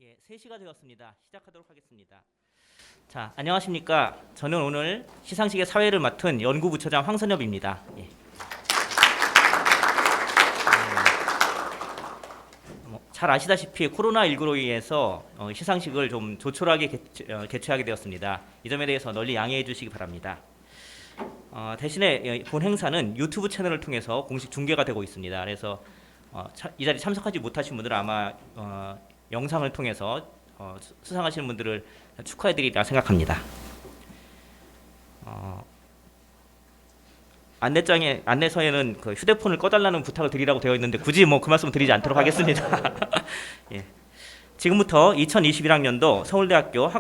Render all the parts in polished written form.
예, 3시가 되었습니다. 시작하도록 하겠습니다. 자, 안녕하십니까. 저는 오늘 시상식의 사회를 맡은 연구부처장 황선엽입니다. 예. 잘 아시다시피 코로나19로 인해서 시상식을 좀 조촐하게 개최하게 되었습니다. 이 점에 대해서 널리 양해해 주시기 바랍니다. 대신에 본 행사는 유튜브 채널을 통해서 공식 중계가 되고 있습니다. 그래서 이 자리에 참석하지 못하신 분들은 아마 영상을 통해서 수상하시는 분들을 축하해드리리라 생각합니다. 안내서에는 그 휴대폰을 꺼달라는 부탁을 드리라고 되어 있는데 굳이 그 말씀을 드리지 않도록 하겠습니다. 예. 지금부터 2021학년도 서울대학교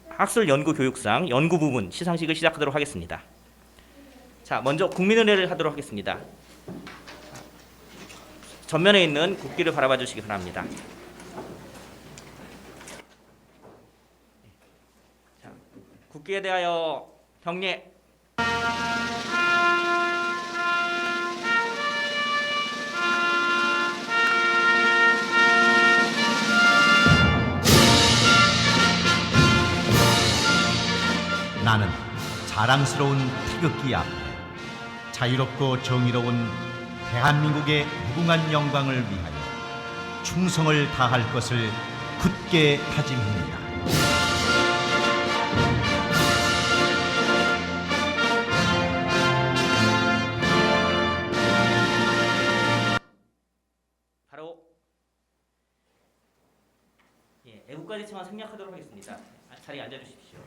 학술연구교육상 연구부문 시상식을 시작하도록 하겠습니다. 자, 먼저 국민의례를 하도록 하겠습니다. 전면에 있는 국기를 바라봐 주시기 바랍니다. 자, 국기에 대하여 경례. 나는 자랑스러운 태극기 앞에 자유롭고 정의로운 대한민국의 무궁한 영광을 위하여 충성을 다할 것을 굳게 다짐합니다. 바로 애국가지청을 생략하도록 하겠습니다. 자리에 앉아주십시오.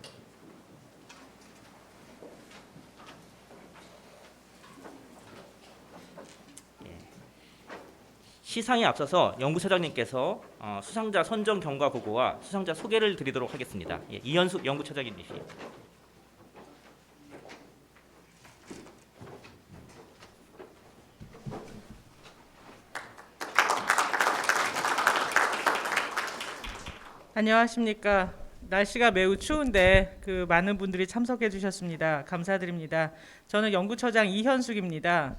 시상에 앞서서 연구처장님께서 수상자 선정 경과 보고와 수상자 소개를 드리도록 하겠습니다. 이현숙 연구처장님이시. 안녕하십니까. 날씨가 매우 추운데 많은 분들이 참석해 주셨습니다. 감사드립니다. 저는 연구처장 이현숙입니다.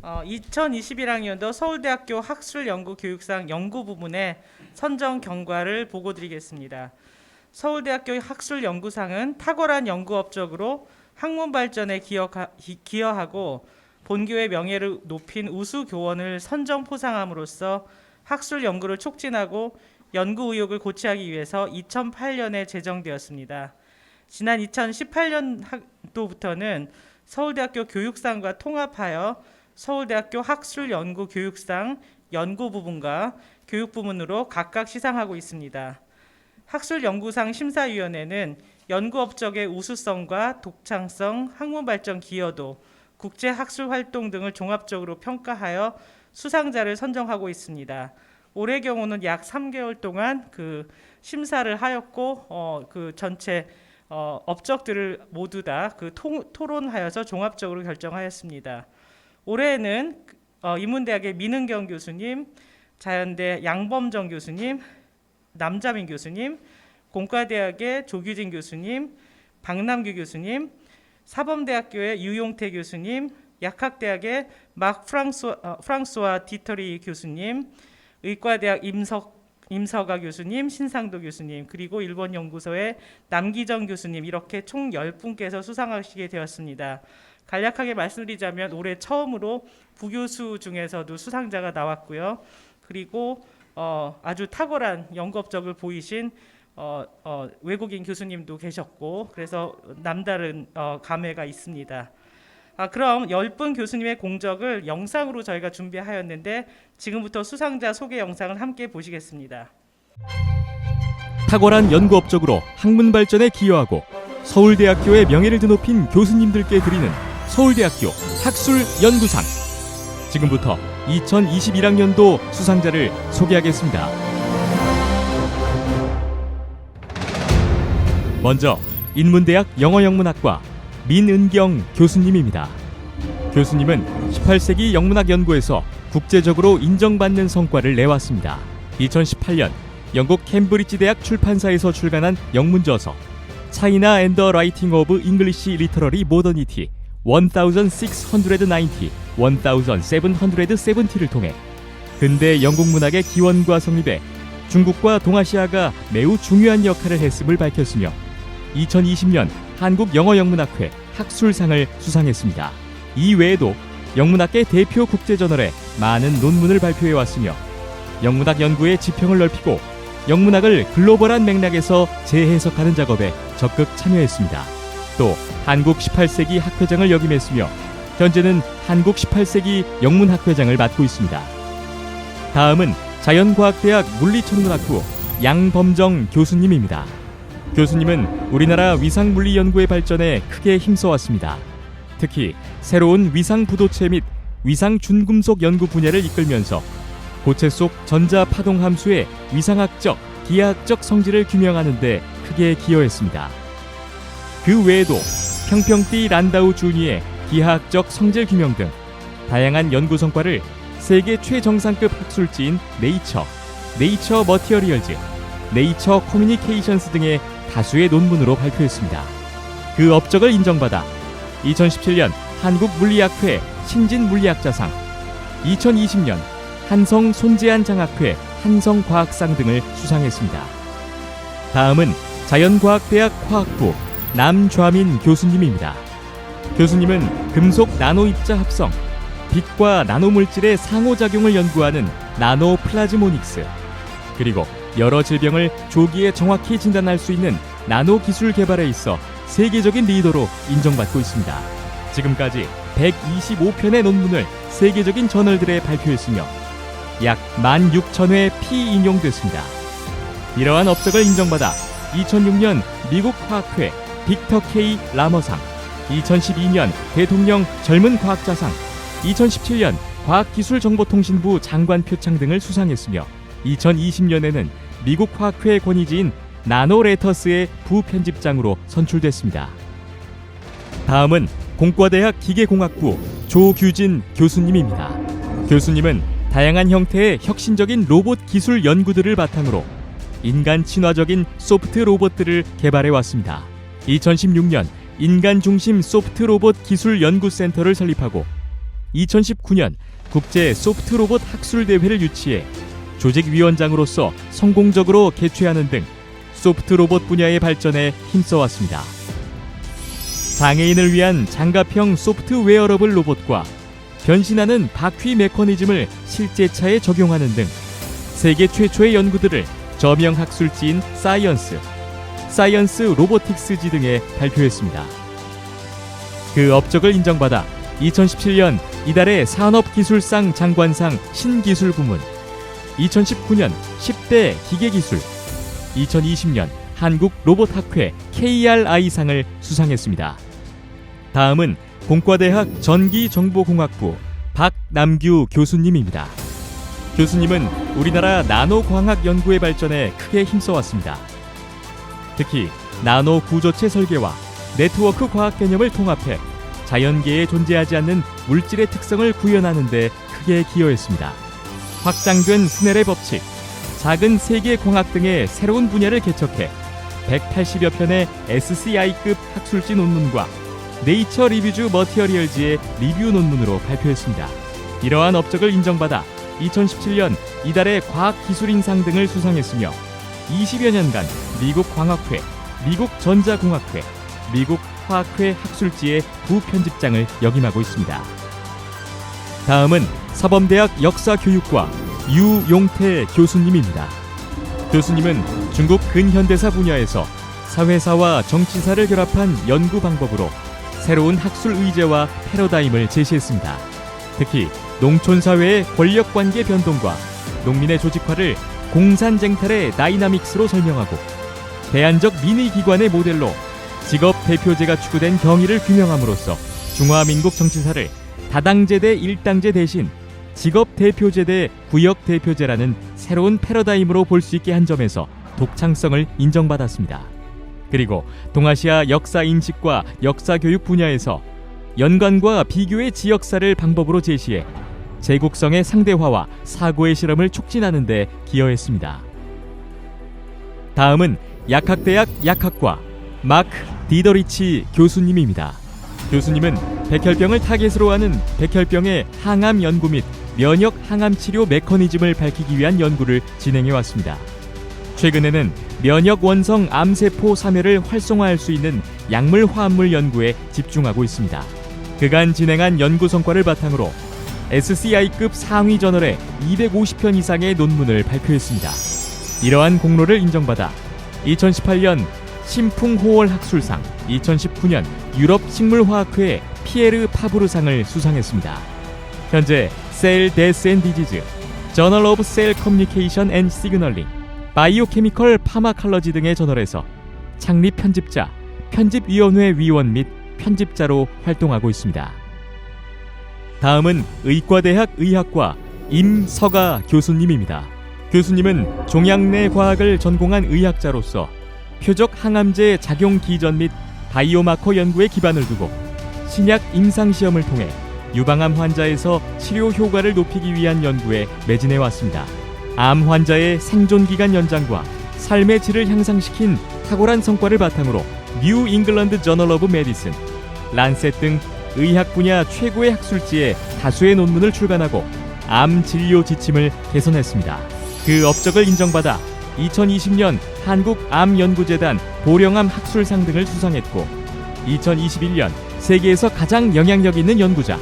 2021학년도 서울대학교 학술연구교육상 연구부문의 선정 경과를 보고드리겠습니다. 서울대학교 학술연구상은 탁월한 연구 업적으로 학문 발전에 기여하고 본교의 명예를 높인 우수 교원을 선정 포상함으로써 학술 연구를 촉진하고 연구 의욕을 고취하기 위해서 2008년에 제정되었습니다. 지난 2018년도부터는 서울대학교 교육상과 통합하여 서울대학교 학술연구교육상 연구부문과 교육부문으로 각각 시상하고 있습니다. 학술연구상 심사위원회는 연구업적의 우수성과 독창성, 학문발전 기여도, 국제학술활동 등을 종합적으로 평가하여 수상자를 선정하고 있습니다. 올해 경우는 약 3개월 동안 심사를 하였고 전체 업적들을 모두 다 토론하여서 종합적으로 결정하였습니다. 올해에는 인문대학의 민은경 교수님, 자연대 양범정 교수님, 남자민 교수님, 공과대학의 조규진 교수님, 박남규 교수님, 사범대학교의 유용태 교수님, 약학대학의 막 프랑스와 디터리 교수님, 의과대학 임서가 교수님, 신상도 교수님, 그리고 일본 연구소의 남기정 교수님, 이렇게 총 10분께서 수상하시게 되었습니다. 간략하게 말씀드리자면 올해 처음으로 부교수 중에서도 수상자가 나왔고요. 그리고 아주 탁월한 연구 업적을 보이신 외국인 교수님도 계셨고, 그래서 남다른 감회가 있습니다. 그럼 10분 교수님의 공적을 영상으로 저희가 준비하였는데 지금부터 수상자 소개 영상을 함께 보시겠습니다. 탁월한 연구 업적으로 학문 발전에 기여하고 서울대학교의 명예를 드높인 교수님들께 드리는 서울대학교 학술연구상. 지금부터 2021학년도 수상자를 소개하겠습니다. 먼저 인문대학 영어영문학과 민은경 교수님입니다. 교수님은 18세기 영문학 연구에서 국제적으로 인정받는 성과를 내왔습니다. 2018년 영국 캠브리지 대학 출판사에서 출간한 영문저서 China and the Writing of English Literary Modernity 1690, 1770를 통해 근대 영국 문학의 기원과 성립에 중국과 동아시아가 매우 중요한 역할을 했음을 밝혔으며 2020년 한국영어영문학회 학술상을 수상했습니다. 이 외에도 영문학계 대표 국제저널에 많은 논문을 발표해왔으며 영문학 연구의 지평을 넓히고 영문학을 글로벌한 맥락에서 재해석하는 작업에 적극 참여했습니다. 또 한국 18세기 학회장을 역임했으며 현재는 한국 18세기 영문학회장을 맡고 있습니다. 다음은 자연과학대학 물리천문학부 양범정 교수님입니다. 교수님은 우리나라 위상물리 연구의 발전에 크게 힘써왔습니다. 특히 새로운 위상 부도체 및 위상 준금속 연구 분야를 이끌면서 고체 속 전자 파동 함수의 위상학적, 기하학적 성질을 규명하는 데 크게 기여했습니다. 그 외에도 평평띠 란다우 준위의 기하학적 성질 규명 등 다양한 연구 성과를 세계 최정상급 학술지인 네이처 머티어리얼즈, 네이처 커뮤니케이션스 등의 다수의 논문으로 발표했습니다. 그 업적을 인정받아 2017년 한국물리학회 신진물리학자상, 2020년 한성 손재한 장학회 한성과학상 등을 수상했습니다. 다음은 자연과학대학 화학부 남좌민 교수님입니다. 교수님은 금속 나노입자 합성, 빛과 나노물질의 상호작용을 연구하는 나노플라즈모닉스, 그리고 여러 질병을 조기에 정확히 진단할 수 있는 나노 기술 개발에 있어 세계적인 리더로 인정받고 있습니다. 지금까지 125편의 논문을 세계적인 저널들에 발표했으며 약 16,000회 피인용됐습니다. 이러한 업적을 인정받아 2006년 미국 화학회 빅터 K 라머상, 2012년 대통령 젊은 과학자상, 2017년 과학기술정보통신부 장관 표창 등을 수상했으며 2020년에는 미국 화학회 권위지인 나노레터스의 부편집장으로 선출됐습니다. 다음은 공과대학 기계공학부 조규진 교수님입니다. 교수님은 다양한 형태의 혁신적인 로봇 기술 연구들을 바탕으로 인간 친화적인 소프트 로봇들을 개발해 왔습니다. 2016년 인간 중심 소프트 로봇 기술 연구센터를 설립하고 2019년 국제 소프트 로봇 학술 대회를 유치해 조직위원장으로서 성공적으로 개최하는 등 소프트 로봇 분야의 발전에 힘써왔습니다. 장애인을 위한 장갑형 소프트 웨어러블 로봇과 변신하는 바퀴 메커니즘을 실제차에 적용하는 등 세계 최초의 연구들을 저명 학술지인 사이언스 로보틱스지 등에 발표했습니다. 그 업적을 인정받아 2017년 이달의 산업기술상 장관상 신기술 부문, 2019년 10대 기계기술, 2020년 한국로봇학회 KRI상을 수상했습니다. 다음은 공과대학 전기정보공학부 박남규 교수님입니다. 교수님은 우리나라 나노광학 연구의 발전에 크게 힘써왔습니다. 특히 나노 구조체 설계와 네트워크 과학 개념을 통합해 자연계에 존재하지 않는 물질의 특성을 구현하는 데 크게 기여했습니다. 확장된 스넬의 법칙, 작은 세계 광학 등의 새로운 분야를 개척해 180여 편의 SCI급 학술지 논문과 네이처 리뷰즈 머티어리얼즈의 리뷰 논문으로 발표했습니다. 이러한 업적을 인정받아 2017년 이달의 과학기술인상 등을 수상했으며 20여 년간 미국 광학회, 미국 전자공학회, 미국 화학회 학술지의 부편집장을 역임하고 있습니다. 다음은 사범대학 역사교육과 유용태 교수님입니다. 교수님은 중국 근현대사 분야에서 사회사와 정치사를 결합한 연구 방법으로 새로운 학술 의제와 패러다임을 제시했습니다. 특히 농촌사회의 권력관계 변동과 농민의 조직화를 공산쟁탈의 다이나믹스로 설명하고 대안적 민의기관의 모델로 직업대표제가 추구된 경위를 규명함으로써 중화민국 정치사를 다당제 대 일당제 대신 직업대표제 대 구역대표제라는 새로운 패러다임으로 볼 수 있게 한 점에서 독창성을 인정받았습니다. 그리고 동아시아 역사인식과 역사교육 분야에서 연관과 비교의 지역사를 방법으로 제시해 제국성의 상대화와 사고의 실험을 촉진하는 데 기여했습니다. 다음은 약학대학 약학과 마크 디더리치 교수님입니다. 교수님은 백혈병을 타겟으로 하는 백혈병의 항암 연구 및 면역 항암 치료 메커니즘을 밝히기 위한 연구를 진행해 왔습니다. 최근에는 면역 원성 암세포 사멸을 활성화할 수 있는 약물 화합물 연구에 집중하고 있습니다. 그간 진행한 연구 성과를 바탕으로 SCI급 상위 저널에 250편 이상의 논문을 발표했습니다. 이러한 공로를 인정받아 2018년 심풍호월 학술상, 2019년 유럽 식물화학회 피에르 파브르상을 수상했습니다. 현재 셀 데스 앤 디지즈, 저널 오브 셀 커뮤니케이션 앤 시그널링, 바이오케미컬 파마칼러지 등의 저널에서 창립 편집자, 편집위원회 위원 및 편집자로 활동하고 있습니다. 다음은 의과대학 의학과 임서가 교수님입니다. 교수님은 종양내 과학을 전공한 의학자로서 표적 항암제 작용 기전 및 바이오마커 연구에 기반을 두고 신약 임상시험을 통해 유방암 환자에서 치료 효과를 높이기 위한 연구에 매진해 왔습니다. 암 환자의 생존 기간 연장과 삶의 질을 향상시킨 탁월한 성과를 바탕으로 뉴 잉글랜드 저널 오브 메디슨, 란셋 등 의학 분야 최고의 학술지에 다수의 논문을 출간하고 암 진료 지침을 개선했습니다. 그 업적을 인정받아 2020년 한국암연구재단 보령암 학술상 등을 수상했고 2021년 세계에서 가장 영향력 있는 연구자,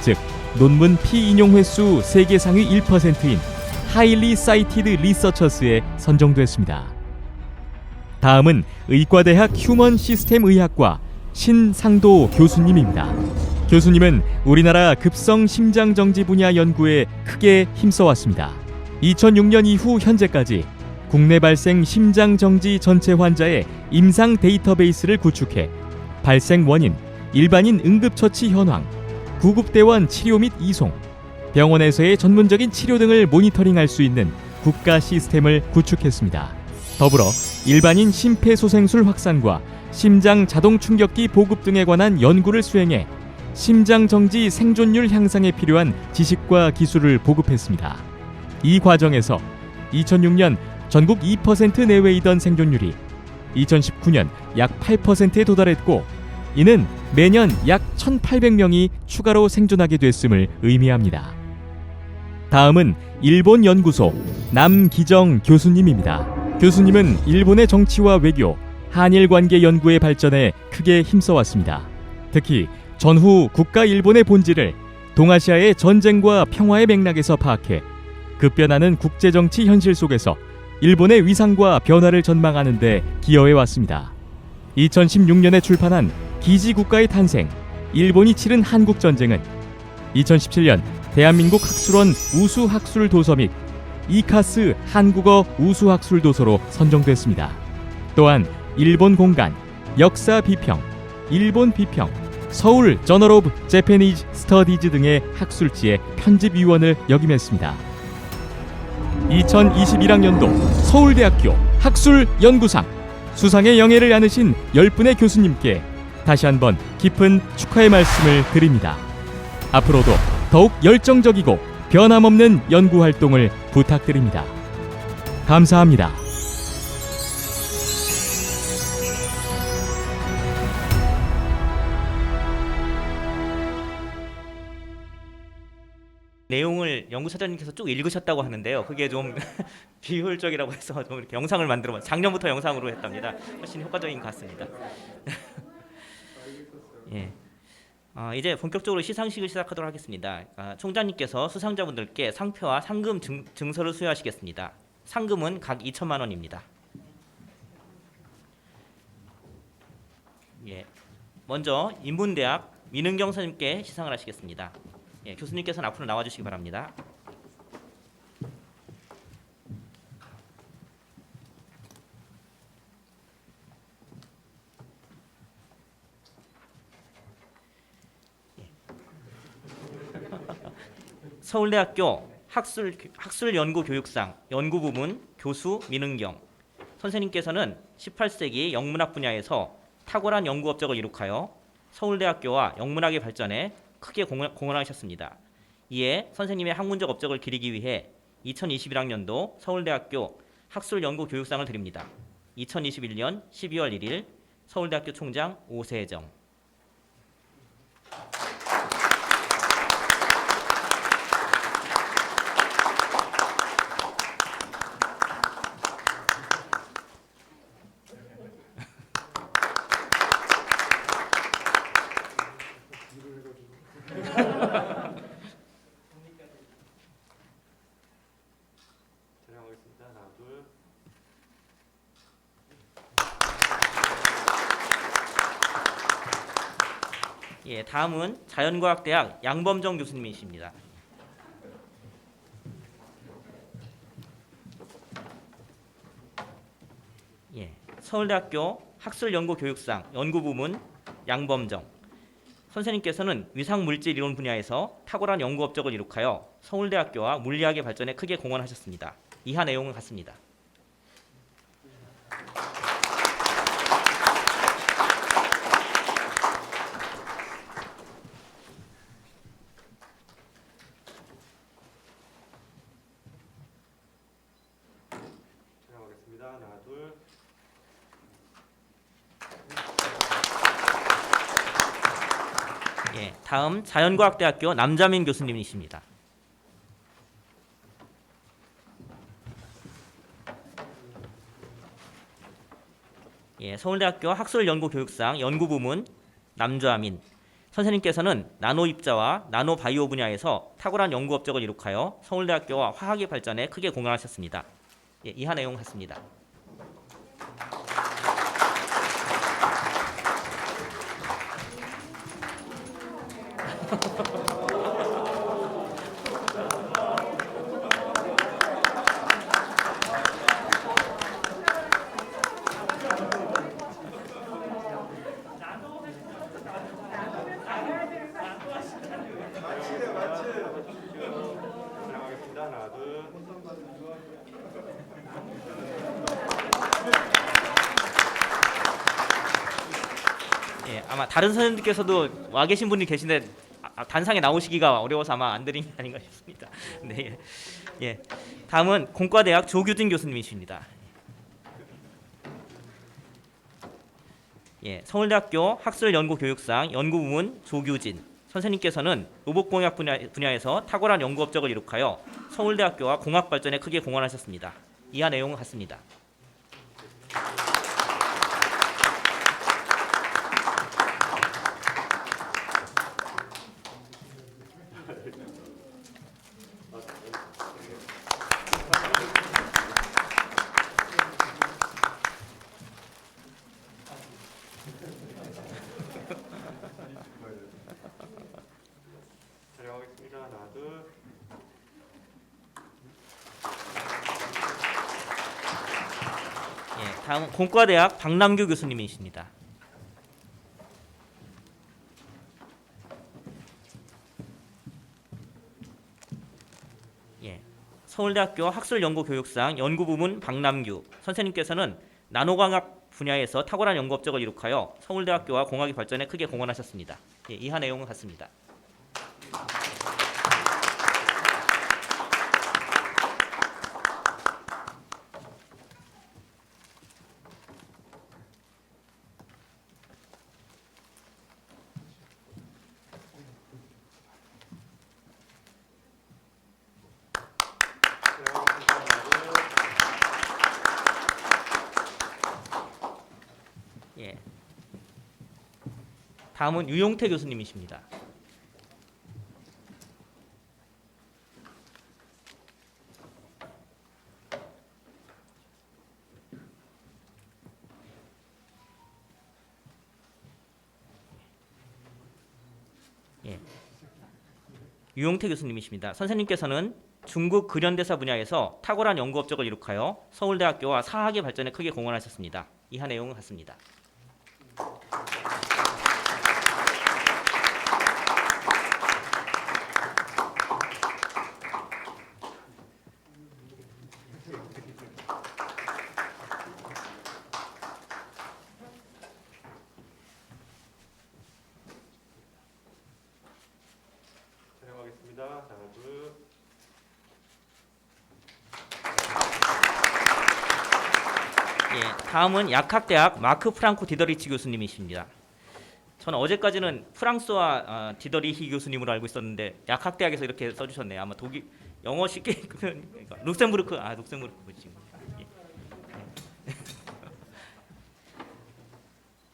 즉 논문 피인용 횟수 세계 상위 1%인 하일리 사이티드 리서처스에 선정됐습니다. 다음은 의과대학 휴먼 시스템 의학과 신상도 교수님입니다. 교수님은 우리나라 급성 심장정지 분야 연구에 크게 힘써왔습니다. 2006년 이후 현재까지 국내 발생 심장정지 전체 환자의 임상 데이터베이스를 구축해 발생 원인, 일반인 응급처치 현황, 구급대원 치료 및 이송, 병원에서의 전문적인 치료 등을 모니터링할 수 있는 국가 시스템을 구축했습니다. 더불어 일반인 심폐소생술 확산과 심장 자동 충격기 보급 등에 관한 연구를 수행해 심장정지 생존율 향상에 필요한 지식과 기술을 보급했습니다. 이 과정에서 2006년 전국 2% 내외이던 생존율이 2019년 약 8%에 도달했고, 이는 매년 약 1,800명이 추가로 생존하게 됐음을 의미합니다. 다음은 일본 연구소 남기정 교수님입니다. 교수님은 일본의 정치와 외교, 한일 관계 연구의 발전에 크게 힘써왔습니다. 특히 전후 국가 일본의 본질을 동아시아의 전쟁과 평화의 맥락에서 파악해 급변하는 국제정치 현실 속에서 일본의 위상과 변화를 전망하는 데 기여해왔습니다. 2016년에 출판한 기지국가의 탄생, 일본이 치른 한국전쟁은 2017년 대한민국 학술원 우수학술 도서 및 이카스 한국어 우수학술 도서로 선정됐습니다. 또한 일본 공간, 역사 비평, 일본 비평, 서울 저널 오브 재패니즈 스터디즈 등의 학술지의 편집위원을 역임했습니다. 2021학년도 서울대학교 학술연구상 수상의 영예를 안으신 10분의 교수님께 다시 한번 깊은 축하의 말씀을 드립니다. 앞으로도 더욱 열정적이고 변함없는 연구활동을 부탁드립니다. 감사합니다. 내용을 연구사장님께서 쭉 읽으셨다고 하는데요. 그게 좀 비효율적이라고 해서 좀 이렇게 영상을 만들어 작년부터 영상으로 했답니다. 훨씬 효과적인 것 같습니다. 예. 이제 본격적으로 시상식을 시작하도록 하겠습니다. 총장님께서 수상자분들께 상표와 상금 증서를 수여하시겠습니다. 상금은 각 2천만 원입니다. 예. 먼저 인문대학 민은경 선생님께 시상을 하시겠습니다. 예, 교수님께서는 앞으로 나와주시기 바랍니다. 서울대학교 학술연구교육상 연구부문 교수 민은경 선생님께서는 18세기 영문학 분야에서 탁월한 연구 업적을 이룩하여 서울대학교와 영문학의 발전에 크게 공헌하셨습니다. 이에 선생님의 학문적 업적을 기리기 위해 2021학년도 서울대학교 학술연구교육상을 드립니다. 2021년 12월 1일 서울대학교 총장 오세정. 둘. 예, 다음은 자연과학대학 양범정 교수님이십니다. 예, 서울대학교 학술연구교육상 연구부문 양범정 선생님께서는 위상물질이론 분야에서 탁월한 연구 업적을 이룩하여 서울대학교와 물리학의 발전에 크게 공헌하셨습니다. 이하 내용은 같습니다. 촬영하겠습니다. 하나, 둘. 예, 다음 자연과학대학교 남자민 교수님이십니다. 예, 서울대학교 학술연구교육상 연구부문 남좌민 선생님께서는 나노 입자와 나노 바이오 분야에서 탁월한 연구 업적을 이룩하여 서울대학교와 화학의 발전에 크게 공헌하셨습니다. 예, 이하 내용 같습니다. 촬영하겠습니다. 하나, 둘. 예, 아마 다른 선생님들께서도 와 계신 분이 계신데 단상에 나오시기가 어려워서 아마 안 드린 게 아닌가 싶습니다. 네, 예, 다음은 공과대학 조규진 교수님이십니다. 예, 서울대학교 학술연구교육상 연구부문 조규진 선생님께서는 로봇공학 분야에서 탁월한 연구 업적을 이룩하여 서울대학교와 공학 발전에 크게 공헌하셨습니다. 이하 내용은 같습니다. 촬영하겠습니다. 하나, 둘. 예, 다음은 공과대학 박남규 교수님이십니다. 예, 서울대학교 학술연구교육상 연구부문 박남규 선생님께서는 나노광학 분야에서 탁월한 연구 업적을 이룩하여 서울대학교와 공학의 발전에 크게 공헌하셨습니다. 예, 이하 내용은 같습니다. 촬영하겠습니다. 하나, 둘. 예, 다음은 유용태 교수님이십니다. 예, 유용태 교수님이십니다. 선생님께서는 중국 근현대사 분야에서 탁월한 연구 업적을 이룩하여 서울대학교와 사학의 발전에 크게 공헌하셨습니다. 이하 내용은 같습니다. 촬영하겠습니다. 하나, 둘. 예, 다음은 약학대학 마크 프랑코 디더리치 교수님이십니다. 저는 어제까지는 프랑스와 디더리히 교수님으로 알고 있었는데 약학대학에서 이렇게 써주셨네요. 아마 독일 영어 쉽게 그러니까 룩셈부르크 룩셈부르크지.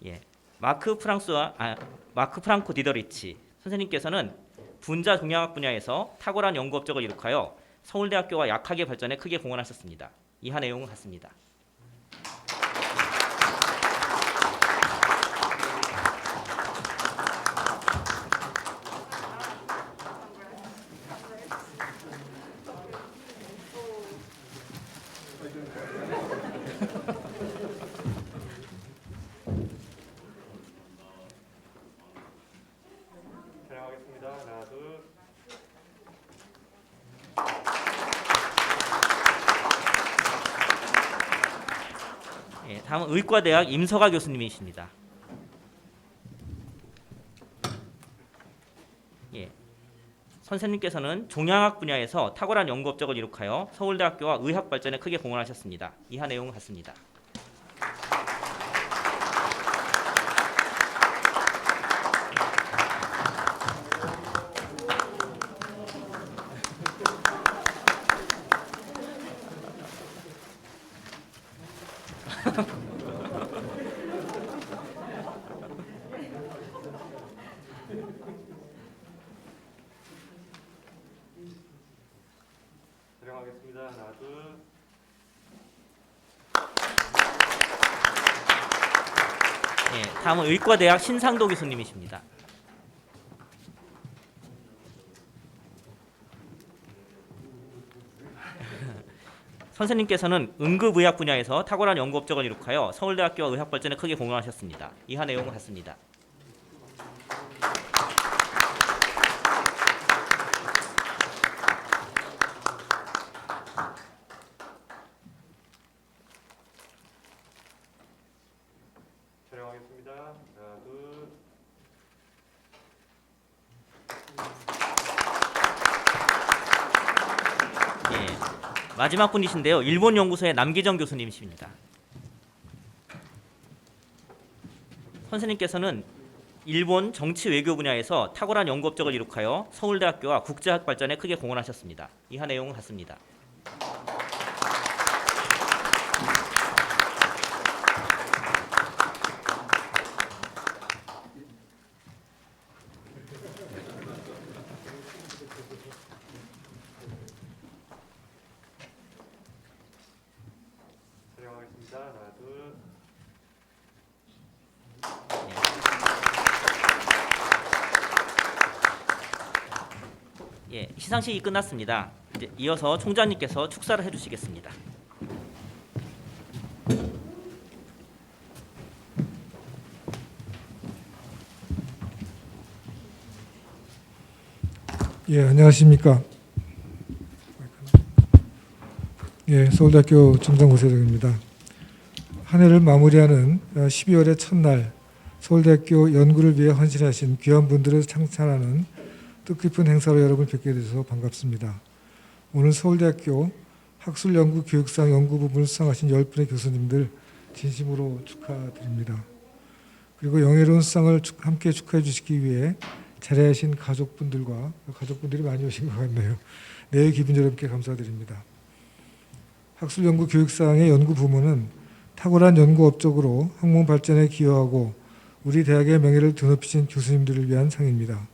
예, 마크 프랑코 디더리치 선생님께서는 분자 종양학 분야에서 탁월한 연구 업적을 이룩하여 서울대학교와 약학의 발전에 크게 공헌하셨습니다. 이하 내용은 같습니다. 촬영하겠습니다. 하나, 둘. 예, 다음은 의과대학 임서가 교수님이십니다. 예, 선생님께서는 종양학 분야에서 탁월한 연구 업적을 이룩하여 서울대학교와 의학 발전에 크게 공헌하셨습니다. 이하 내용은 같습니다. 촬영하겠습니다. 하나, 둘. 예, 다음은 의과대학 신상도 교수님이십니다. 선생님께서는 응급의학 분야에서 탁월한 연구 업적을 이룩하여 서울대학교와 의학 발전에 크게 공헌하셨습니다. 이하 내용은 같습니다. 촬영하겠습니다. 하나, 둘. 예, 마지막 분이신데요. 일본 연구소의 남기정 교수님이십니다. 선생님께서는 일본 정치 외교 분야에서 탁월한 연구 업적을 이룩하여 서울대학교와 국제학 발전에 크게 공헌하셨습니다. 이하 내용은 같습니다. 촬영하겠습니다. 하나, 둘. 예, 시상식이 끝났습니다. 이제 이어서 총장님께서 축사를 해주시겠습니다. 예, 안녕하십니까. 예, 서울대학교 정정고세정입니다. 한 해를 마무리하는 12월의 첫날 서울대학교 연구를 위해 헌신하신 귀한 분들을 창찬하는 뜻깊은 행사로 여러분 뵙게 되셔서 반갑습니다. 오늘 서울대학교 학술연구교육상 연구부문을 수상하신 10분의 교수님들 진심으로 축하드립니다. 그리고 영예로운 수상을 함께 축하해 주시기 위해 자리하신 가족분들과 가족분들이 많이 오신 것 같네요. 네, 기분 여러분께 감사드립니다. 학술연구교육상의 연구부문은 탁월한 연구 업적으로 학문 발전에 기여하고 우리 대학의 명예를 드높이신 교수님들을 위한 상입니다.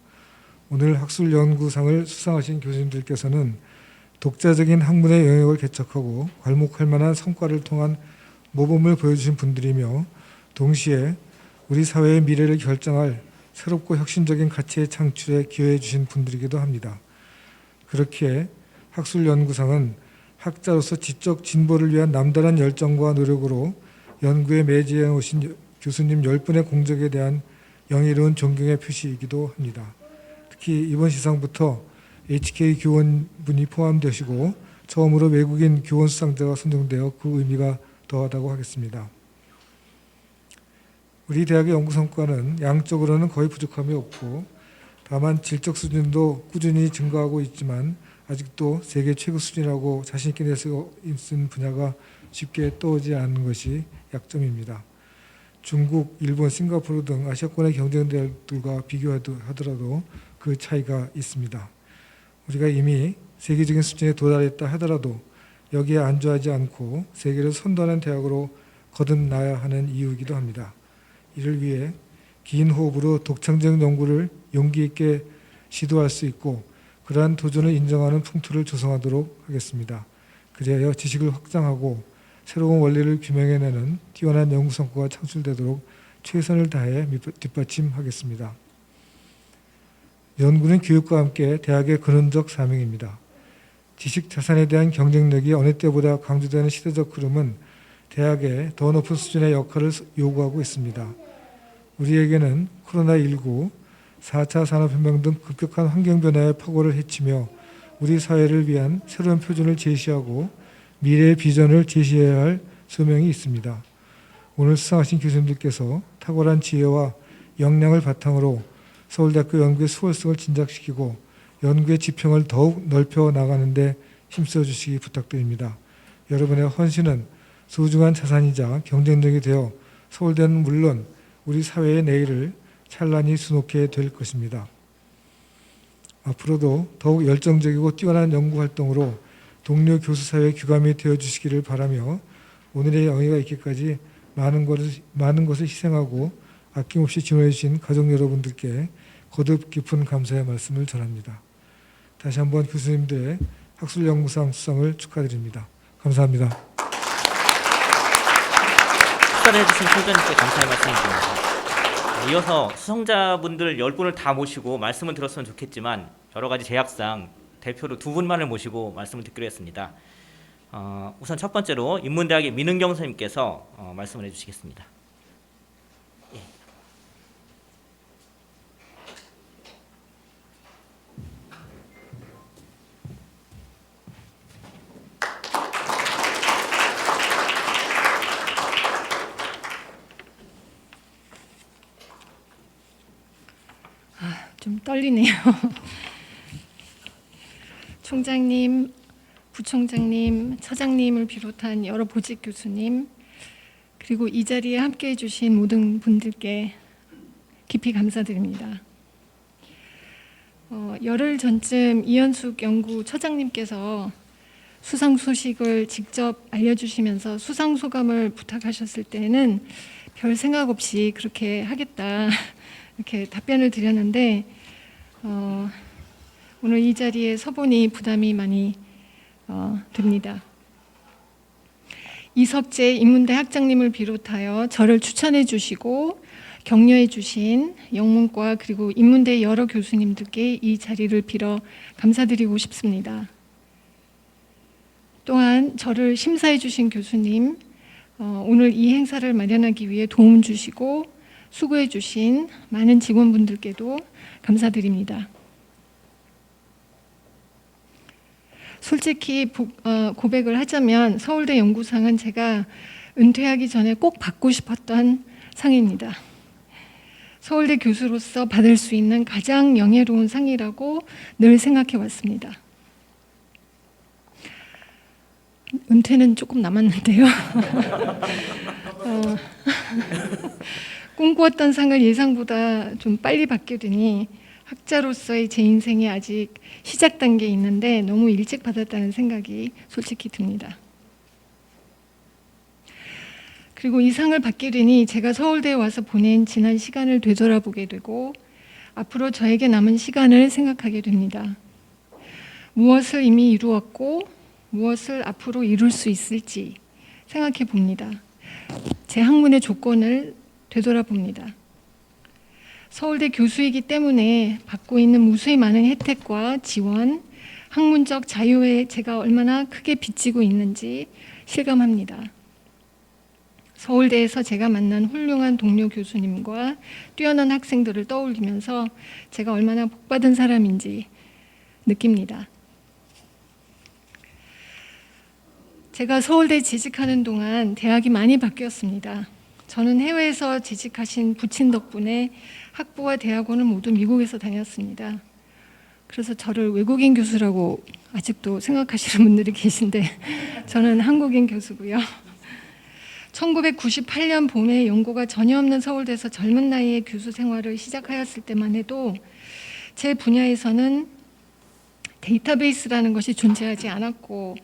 오늘 학술연구상을 수상하신 교수님들께서는 독자적인 학문의 영역을 개척하고 괄목할 만한 성과를 통한 모범을 보여주신 분들이며 동시에 우리 사회의 미래를 결정할 새롭고 혁신적인 가치의 창출에 기여해 주신 분들이기도 합니다. 그렇게 학술연구상은 학자로서 지적 진보를 위한 남다른 열정과 노력으로 연구에 매진해 오신 교수님 10분의 공적에 대한 영예로운 존경의 표시이기도 합니다. 특히 이번 시상부터 HK 교원분이 포함되시고 처음으로 외국인 교원 수상자가 선정되어 그 의미가 더하다고 하겠습니다. 우리 대학의 연구 성과는 양적으로는 거의 부족함이 없고 다만 질적 수준도 꾸준히 증가하고 있지만 아직도 세계 최고 수준이라고 자신 있게 낼 수 있는 분야가 쉽게 떠오르지 않는 것이 약점입니다. 중국, 일본, 싱가포르 등 아시아권의 경쟁자들과 비교하더라도 그 차이가 있습니다. 우리가 이미 세계적인 수준에 도달했다 하더라도 여기에 안주하지 않고 세계를 선도하는 대학으로 거듭나야 하는 이유이기도 합니다. 이를 위해 긴 호흡으로 독창적 연구를 용기 있게 시도할 수 있고 그러한 도전을 인정하는 풍토를 조성하도록 하겠습니다. 그리하여 지식을 확장하고 새로운 원리를 규명해내는 뛰어난 연구 성과가 창출되도록 최선을 다해 뒷받침하겠습니다. 연구는 교육과 함께 대학의 근원적 사명입니다. 지식 자산에 대한 경쟁력이 어느 때보다 강조되는 시대적 흐름은 대학의 더 높은 수준의 역할을 요구하고 있습니다. 우리에게는 코로나19, 4차 산업혁명 등 급격한 환경변화의 파고를 헤치며 우리 사회를 위한 새로운 표준을 제시하고 미래의 비전을 제시해야 할 소명이 있습니다. 오늘 수상하신 교수님들께서 탁월한 지혜와 역량을 바탕으로 서울대학교 연구의 수월성을 진작시키고 연구의 지평을 더욱 넓혀 나가는 데 힘써 주시기 부탁드립니다. 여러분의 헌신은 소중한 자산이자 경쟁력이 되어 서울대는 물론 우리 사회의 내일을 찬란히 수놓게 될 것입니다. 앞으로도 더욱 열정적이고 뛰어난 연구활동으로 동료 교수 사회의 규감이 되어주시기를 바라며 오늘의 영예가 있기까지 많은 것을 희생하고 아낌없이 지원해 주신 가족 여러분들께 거듭 깊은 감사의 말씀을 전합니다. 다시 한번 교수님들의 학술연구상 수상을 축하드립니다. 감사합니다. 축하를 해주신 총장님께 감사의 말씀드립니다. 이어서 수상자분들 10분을 다 모시고 말씀을 들었으면 좋겠지만 여러 가지 제약상 대표로 2분만을 모시고 말씀을 듣기로 했습니다. 우선 첫 번째로 인문대학의 민은경 선생님께서 말씀을 해주시겠습니다. 좀 떨리네요. 총장님, 부총장님, 처장님을 비롯한 여러 보직 교수님, 그리고 이 자리에 함께해 주신 모든 분들께 깊이 감사드립니다. 열흘 전쯤 이현숙 연구 처장님께서 수상 소식을 직접 알려주시면서 수상 소감을 부탁하셨을 때는 별 생각 없이 그렇게 하겠다 이렇게 답변을 드렸는데 오늘 이 자리에 서보니 부담이 많이 듭니다. 이석재 인문대 학장님을 비롯하여 저를 추천해 주시고 격려해 주신 영문과 그리고 인문대 여러 교수님들께 이 자리를 빌어 감사드리고 싶습니다. 또한 저를 심사해 주신 교수님, 오늘 이 행사를 마련하기 위해 도움 주시고 수고해 주신 많은 직원분들께도 감사드립니다. 솔직히 고백을 하자면 서울대 연구상은 제가 은퇴하기 전에 꼭 받고 싶었던 상입니다. 서울대 교수로서 받을 수 있는 가장 영예로운 상이라고 늘 생각해 왔습니다. 은퇴는 조금 남았는데요. 꿈꾸었던 상을 예상보다 좀 빨리 받게 되니 학자로서의 제 인생이 아직 시작 단계에 있는데 너무 일찍 받았다는 생각이 솔직히 듭니다. 그리고 이 상을 받게 되니 제가 서울대에 와서 보낸 지난 시간을 되돌아보게 되고 앞으로 저에게 남은 시간을 생각하게 됩니다. 무엇을 이미 이루었고 무엇을 앞으로 이룰 수 있을지 생각해 봅니다. 제 학문의 조건을 되돌아봅니다. 서울대 교수이기 때문에 받고 있는 무수히 많은 혜택과 지원, 학문적 자유에 제가 얼마나 크게 빚지고 있는지 실감합니다. 서울대에서 제가 만난 훌륭한 동료 교수님과 뛰어난 학생들을 떠올리면서 제가 얼마나 복받은 사람인지 느낍니다. 제가 서울대에 재직하는 동안 대학이 많이 바뀌었습니다. 저는 해외에서 재직하신 부친 덕분에 학부와 대학원을 모두 미국에서 다녔습니다. 그래서 저를 외국인 교수라고 아직도 생각하시는 분들이 계신데 저는 한국인 교수고요. 1998년 봄에 연고가 전혀 없는 서울대에서 젊은 나이에 교수 생활을 시작하였을 때만 해도 제 분야에서는 데이터베이스라는 것이 존재하지 않았고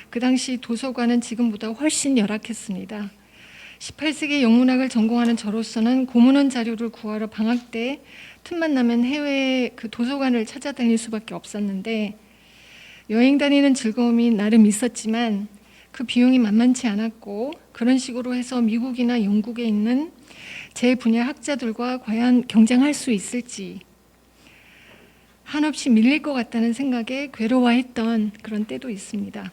그 당시 도서관은 지금보다 훨씬 열악했습니다. 18세기 영문학을 전공하는 저로서는 고문원 자료를 구하러 방학 때 틈만 나면 해외 그 도서관을 찾아다닐 수밖에 없었는데 여행 다니는 즐거움이 나름 있었지만 그 비용이 만만치 않았고 그런 식으로 해서 미국이나 영국에 있는 제 분야 학자들과 과연 경쟁할 수 있을지 한없이 밀릴 것 같다는 생각에 괴로워했던 그런 때도 있습니다.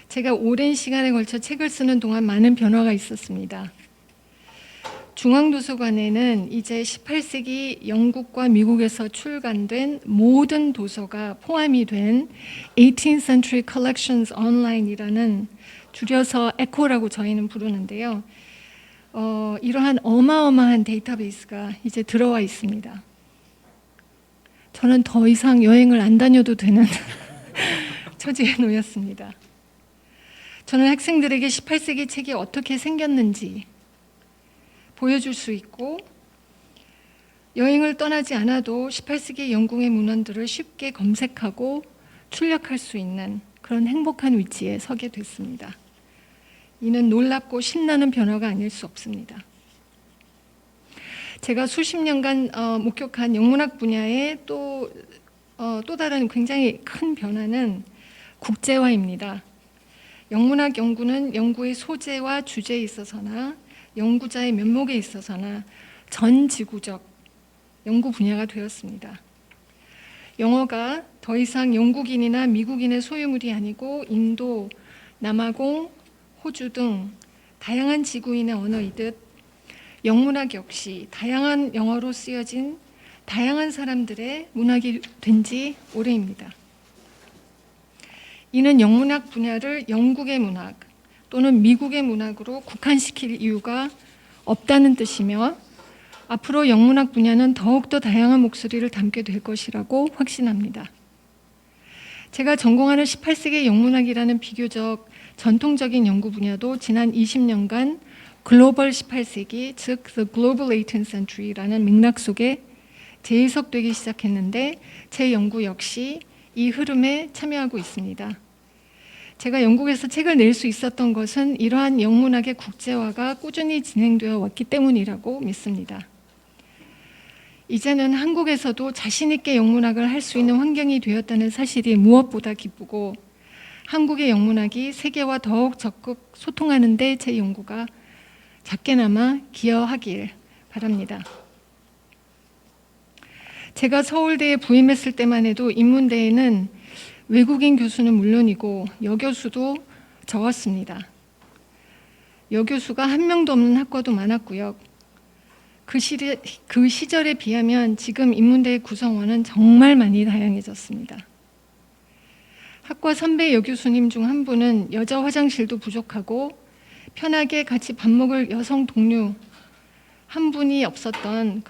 제가 오랜 시간에 걸쳐 책을 쓰는 동안 많은 변화가 있었습니다. 중앙도서관에는 이제 18세기 영국과 미국에서 출간된 모든 도서가 포함이 된 18th Century Collections Online이라는 줄여서 에코라고 저희는 부르는데요. 이러한 어마어마한 데이터베이스가 이제 들어와 있습니다. 저는 더 이상 여행을 안 다녀도 되는 처지에 놓였습니다. 저는 학생들에게 18세기 책이 어떻게 생겼는지 보여줄 수 있고 여행을 떠나지 않아도 18세기 영국의 문헌들을 쉽게 검색하고 출력할 수 있는 그런 행복한 위치에 서게 됐습니다. 이는 놀랍고 신나는 변화가 아닐 수 없습니다. 제가 수십 년간 목격한 영문학 분야의 또 다른 굉장히 큰 변화는 국제화입니다. 영문학 연구는 연구의 소재와 주제에 있어서나 연구자의 면목에 있어서나 전 지구적 연구 분야가 되었습니다. 영어가 더 이상 영국인이나 미국인의 소유물이 아니고 인도, 남아공, 호주 등 다양한 지구인의 언어이듯 영문학 역시 다양한 영어로 쓰여진 다양한 사람들의 문학이 된 지 오래입니다. 이는 영문학 분야를 영국의 문학 또는 미국의 문학으로 국한시킬 이유가 없다는 뜻이며 앞으로 영문학 분야는 더욱더 다양한 목소리를 담게 될 것이라고 확신합니다. 제가 전공하는 18세기 영문학이라는 비교적 전통적인 연구 분야도 지난 20년간 글로벌 18세기, 즉 The Global 18th Century라는 맥락 속에 재해석되기 시작했는데 제 연구 역시 이 흐름에 참여하고 있습니다. 제가 영국에서 책을 낼 수 있었던 것은 이러한 영문학의 국제화가 꾸준히 진행되어 왔기 때문이라고 믿습니다. 이제는 한국에서도 자신 있게 영문학을 할 수 있는 환경이 되었다는 사실이 무엇보다 기쁘고 한국의 영문학이 세계와 더욱 적극 소통하는 데 제 연구가 작게나마 기여하길 바랍니다. 제가 서울대에 부임했을 때만 해도 인문대에는 외국인 교수는 물론이고 여교수도 적었습니다. 여교수가 한 명도 없는 학과도 많았고요. 그 시절에 비하면 지금 인문대의 구성원은 정말 많이 다양해졌습니다. 학과 선배 여교수님 중 한 분은 여자 화장실도 부족하고 편하게 같이 밥 먹을 여성 동료 한 분이 없었던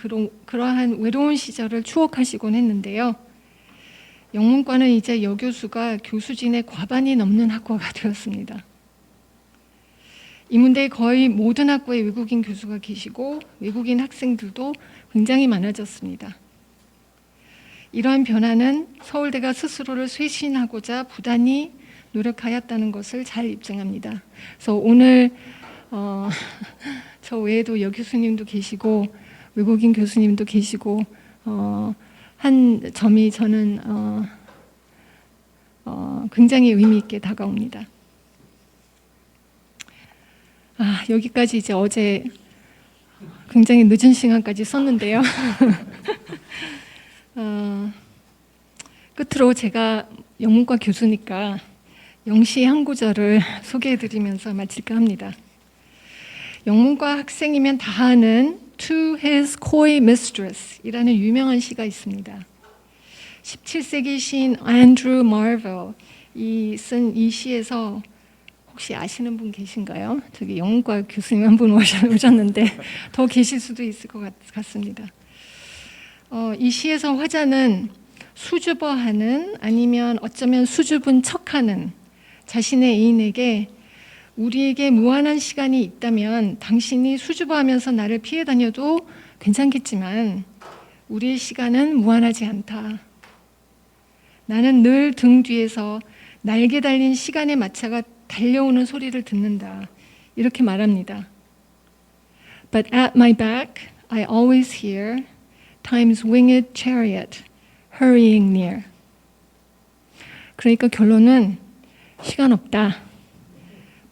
그러한 외로운 시절을 추억하시곤 했는데요. 영문과는 이제 여교수가 교수진의 과반이 넘는 학과가 되었습니다. 인문대의 거의 모든 학과에 외국인 교수가 계시고 외국인 학생들도 굉장히 많아졌습니다. 이러한 변화는 서울대가 스스로를 쇄신하고자 부단히 노력하였다는 것을 잘 입증합니다. 그래서 오늘 저 외에도 여교수님도 계시고 외국인 교수님도 계시고 한 점이 저는 굉장히 의미 있게 다가옵니다. 여기까지 이제 어제 굉장히 늦은 시간까지 썼는데요. 끝으로 제가 영문과 교수니까 영시 한 구절을 소개해드리면서 마칠까 합니다. 영문과 학생이면 다 아는 To His Coy Mistress 이라는 유명한 시가 있습니다. 17세기 시인 앤드루 마벨이 쓴 이 시에서 혹시 아시는 분 계신가요? 저기 영문과 교수님 한 분 오셨는데 더 계실 수도 있을 것 같습니다. 이 시에서 화자는 수줍어하는 아니면 어쩌면 수줍은 척하는 자신의 애인에게 우리에게 무한한 시간이 있다면 당신이 수줍어하면서 나를 피해 다녀도 괜찮겠지만 우리의 시간은 무한하지 않다. 나는 늘 등 뒤에서 날개 달린 시간의 마차가 달려오는 소리를 듣는다. 이렇게 말합니다. But at my back, I always hear time's winged chariot hurrying near. 그러니까 결론은 시간 없다.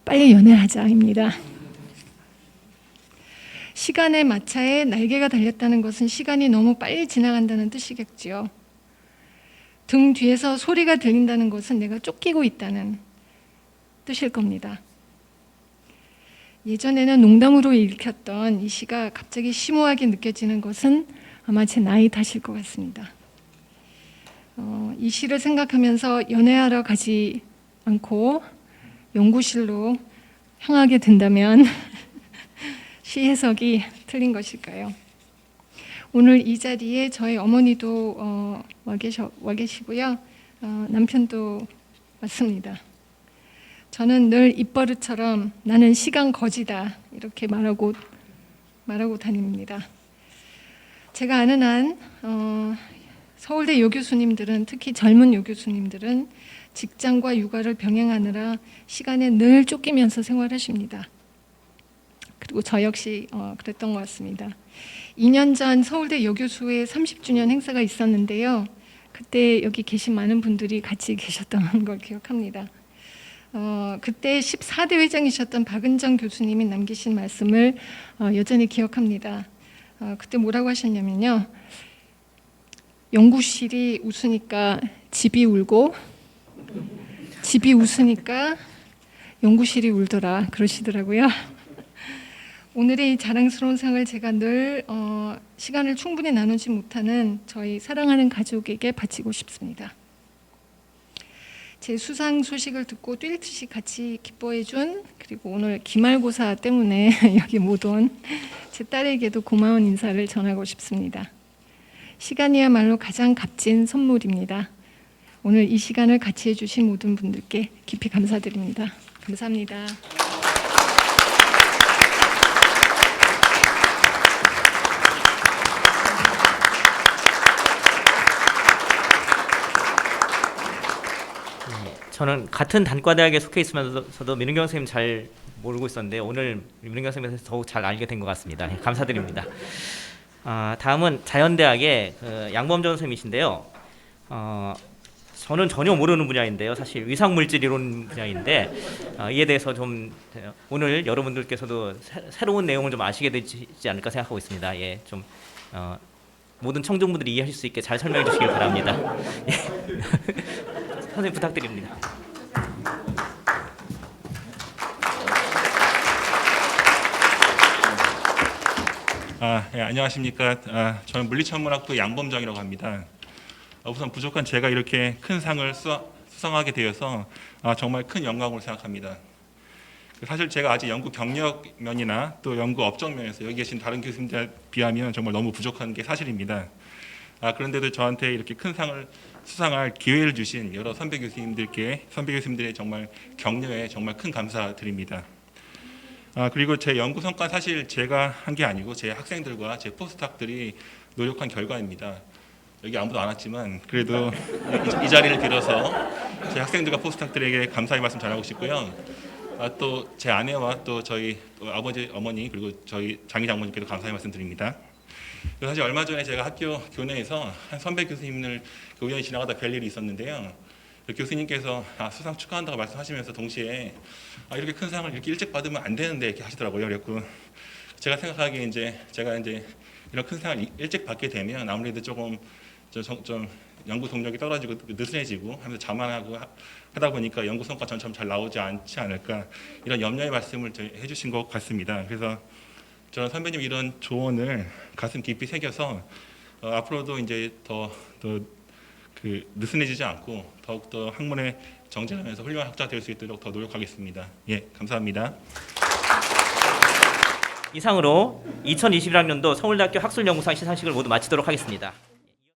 빨리 연애하자입니다. 시간의 마차에 날개가 달렸다는 것은 시간이 너무 빨리 지나간다는 뜻이겠지요. 등 뒤에서 소리가 들린다는 것은 내가 쫓기고 있다는 뜻일 겁니다. 예전에는 농담으로 읽혔던 이 시가 갑자기 심오하게 느껴지는 것은 아마 제 나이 탓일 것 같습니다. 이 시를 생각하면서 연애하러 가지 않고 연구실로 향하게 된다면 시 해석이 틀린 것일까요? 오늘 이 자리에 저희 어머니도 와 계시고요. 남편도 왔습니다. 저는 늘 입버릇처럼 나는 시간 거지다 이렇게 말하고 다닙니다. 제가 아는 한 서울대 여교수님들은 특히 젊은 여교수님들은 직장과 육아를 병행하느라 시간에 늘 쫓기면서 생활하십니다. 그리고 저 역시 그랬던 것 같습니다. 2년 전 서울대 여교수회 30주년 행사가 있었는데요. 그때 여기 계신 많은 분들이 같이 계셨던 걸 기억합니다. 그때 14대 회장이셨던 박은정 교수님이 남기신 말씀을 여전히 기억합니다. 그때 뭐라고 하셨냐면요. 연구실이 웃으니까 집이 울고 집이 웃으니까 연구실이 울더라 그러시더라고요. 오늘의 이 자랑스러운 상을 제가 늘 시간을 충분히 나누지 못하는 저희 사랑하는 가족에게 바치고 싶습니다. 제 수상 소식을 듣고 뛸 듯이 같이 기뻐해준 그리고 오늘 기말고사 때문에 여기 못 온 제 딸에게도 고마운 인사를 전하고 싶습니다. 시간이야말로 가장 값진 선물입니다. 오늘 이 시간을 같이 해주신 모든 분들께 깊이 감사드립니다. 감사합니다. 저는 같은 단과대학에 속해 있으면서도 민은경 선생님 잘 모르고 있었는데 오늘 민은경 선생님에서 더욱 잘 알게 된 것 같습니다. 감사드립니다. 다음은 자연대학의 양범정 선생님이신데요. 저는 전혀 모르는 분야인데요. 사실 위상물질 이론 분야인데 이에 대해서 좀 오늘 여러분들께서도 새로운 내용을 좀 아시게 되지 않을까 생각하고 있습니다. 예, 좀 모든 청중분들이 이해하실 수 있게 잘 설명해 주시길 바랍니다. 선생님 부탁드립니다. 예, 안녕하십니까. 저는 물리천문학부 양범정이라고 합니다. 우선 부족한 제가 이렇게 큰 상을 수상하게 되어서 정말 큰 영광으로 생각합니다. 사실 제가 아직 연구 경력 면이나 또 연구 업적 면에서 여기 계신 다른 교수님들에 비하면 정말 너무 부족한 게 사실입니다. 그런데도 저한테 이렇게 큰 상을 수상할 기회를 주신 여러 선배 교수님들의 정말 격려에 정말 큰 감사드립니다. 그리고 제 연구 성과 사실 제가 한 게 아니고 제 학생들과 제 포스닥들이 노력한 결과입니다. 여기 아무도 안 왔지만 그래도 이 자리를 빌어서 제 학생들과 포스닥들에게 감사의 말씀 전하고 싶고요. 또 제 아내와 또 저희 아버지, 어머니 그리고 저희 장희 장모님께도 감사의 말씀 드립니다. 사실 얼마 전에 제가 학교 교내에서 한 선배 교수님을 우연히 지나가다 뵐 일이 있었는데요. 교수님께서 수상 축하한다고 말씀하시면서 동시에 이렇게 큰 상을 이렇게 일찍 받으면 안 되는데 이렇게 하시더라고요. 그래서 제가 생각하기에 제가 이런 큰 상을 일찍 받게 되면 아무래도 조금 좀 연구 동력이 떨어지고 느슨해지고 하면서 자만하고 하다 보니까 연구 성과 전처럼 잘 나오지 않지 않을까 이런 염려의 말씀을 해주신 것 같습니다. 그래서 저는 선배님 이런 조언을 가슴 깊이 새겨서 앞으로도 이제 더 느슨해지지 않고 더욱더 학문에 정진하면서 훌륭한 학자 될 수 있도록 더 노력하겠습니다. 예, 감사합니다. 이상으로 2021학년도 서울대학교 학술연구상 시상식을 모두 마치도록 하겠습니다.